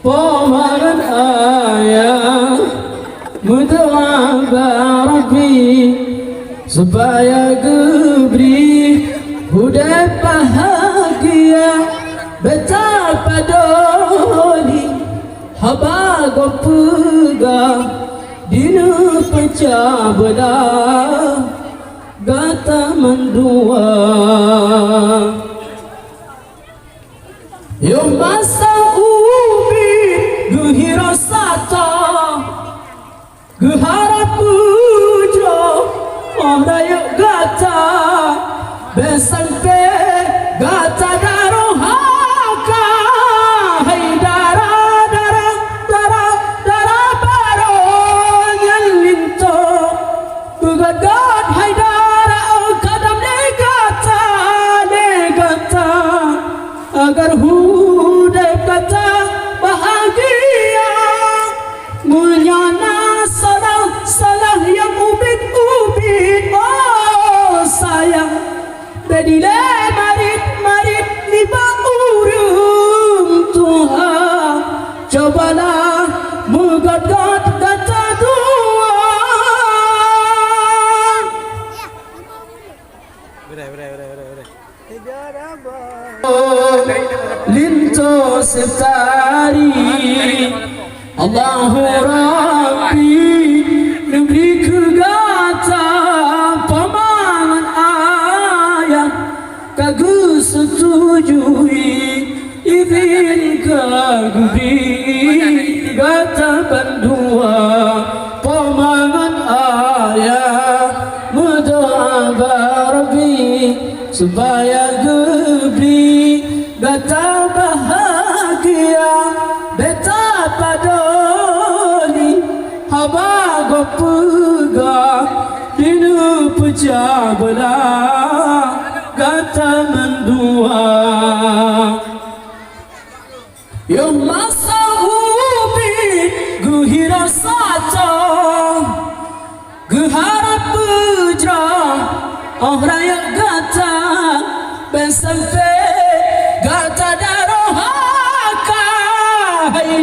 Pomaran ayah berdoa Rabbi supaya geberi budak bahagia betapa doli haba pegang dina pecah belah gata mendua yung masa ubi guhira sata guharap pujo oraya gata besampe gata darohaka hai dara dara dara dara baro nyalinto gugagat hai dara kadam negata agar hudai kata bahagia munyana salah yang ubit oh sayang bedile marit liba urung Tuhan cobalah mugat-gat kata dua linto setari Allahu Rabbi negeri kegata pamangan ayah kagu setujui izin kagubri gata bandua pamangan ayah berdoa Rabbi supaya geberi gata bahagia betapa doli haba pegang dina pecah belah gata mendua yang masa ubi guhira sata guharap pujra raya gata besampe gata darohaka hai